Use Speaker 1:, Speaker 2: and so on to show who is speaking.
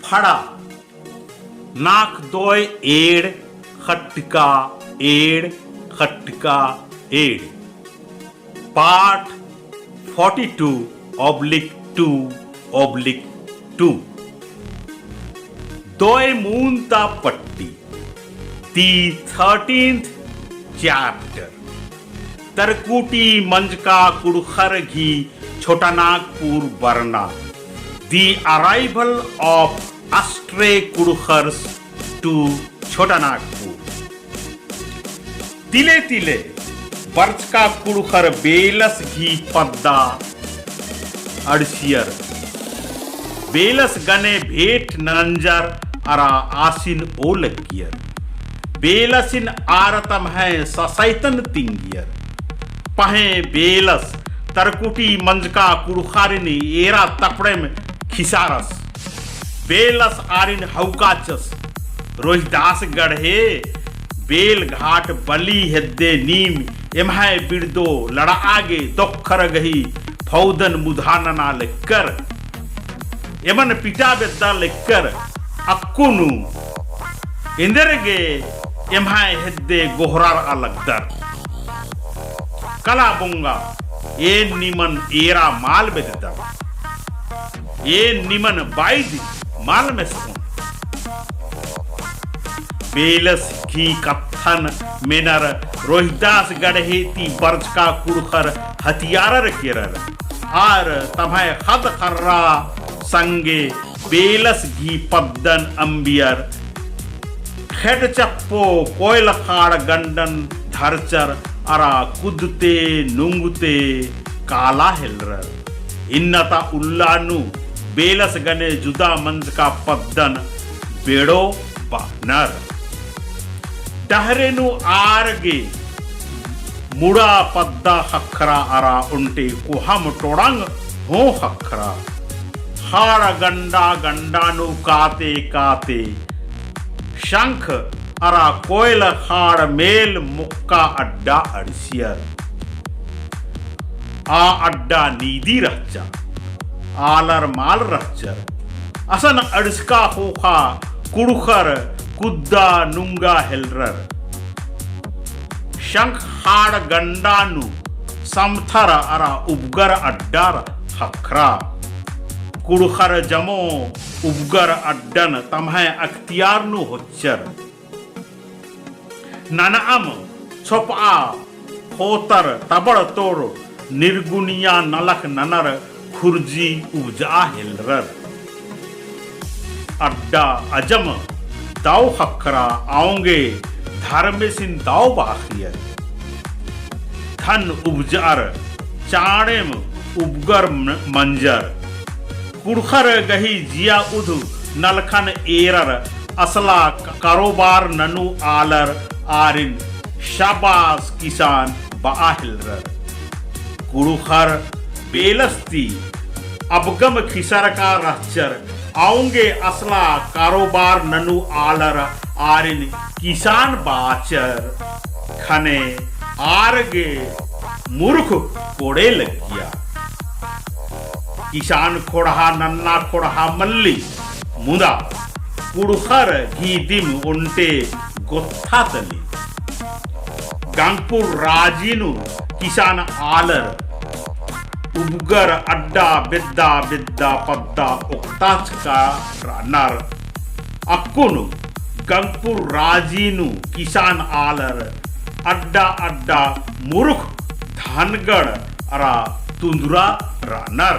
Speaker 1: फड़ा नाक दोय एड़ खटका एड़ खटका एड़। पाठ 42/2/2 दोय मूंता पट्टी दी 13th chapter। तरकुटी मंजका कुड़खर घी छोटा नागपुर बरना। दी अराइवल ऑफ अस्ट्रे कुड़खर्स टू छोटा नागपुर। तिले तिले वर्ष का कुड़खर बेलस घी पद्दा अड़सियर। बेलस गने भेट नंजर अरा आसिन ओलकियर। बेलसिन आरतम है ससैतन तिंगियर। पहे बेलस तरकुटी मंजका कुड़खारिनी एरा तपड़े में खिसारस। बेलस आरिन हौकाचस रोहिदास गढ़े। बेल घाट बली हेद्दे नीम एमहाय बिड़दो लड़ा आगे दोखर गही फौदन मुधानना लेकर। एमन पिटा बेद्दा लेकर अक्कुनु इंदरगे एमहाय हेद्दे गोहरार अलगदर। कला बुंगा ए निमन एरा माल बेददा। ए निमन बाइद माल में सकूं। बेलस घी कत्थन मेनर रोहिदास गढ़ेती बर्ज का कुड़खर हथियारर केरर। आर तमय खद खर्रा संगे बेलस घी पद्दन अंबियर। खेड चप्पो कोयल खाड़ गंडन धरचर अरा कुदते नुंगते काला हिलरर। इन्नता उल्लानु बेलस गने जुदा मंज का पद्दन बेड़ो बानर। टहरेनु आरगे मुड़ा पद्दा खखरा अरा उन्टे कुहम टोड़ंग हो खखरा। हाड़ गंडा गंडानु काते काते शंख अरा कोयल हाड़ मेल मुक्का अड्डा अड़सियर। आ अड्डा नीदी रहचा आलर माल रहचर। असन अड़सका होखा कुड़खर कुद्दा नुंगा हेलरर। शंख हाड़ गंडानु समथर अरा उपगर अड्डार खखरा। कुड़खर जमो उपगर अड्डन तमहे अख्तियारनु होच्चर। ननअम छोपा होतर तबड़ तोड़ निर्गुनिया नलक ननर खुर्जी उपजा हेलरर। अड्डा अजम दाव खखरा आऊंगे धर्मेसिन दाव बाखियर। धन उपजार चाणेम उपगर मंजर। कुड़खर गही जिया उधु नलखन एरर। असला कारोबार ननु आलर आरिन शाबास किसान बाहिलरर। कुड़खर बेलस्ती अबगम खिसर का रहचर। आऊंगे असला कारोबार ननु आलर आरिन किसान बाचर। खने आरगे मूर्ख कोड़े लगिया। किसान खोड़हा नन्ना खोड़हा मल्ली मुदा कुड़खर घी दिम उन्टे गोत्था तली। गंगपुर राजीनु किसान आलर उपगर अड्डा बिद्दा बिद्दा पद्दा उक्ताच का नर। अक्कुनु गंगपुर राजीनु किसान आलर अड्डा अड्डा मूर्ख धानगढ़ अरा तुंदुरा रानर।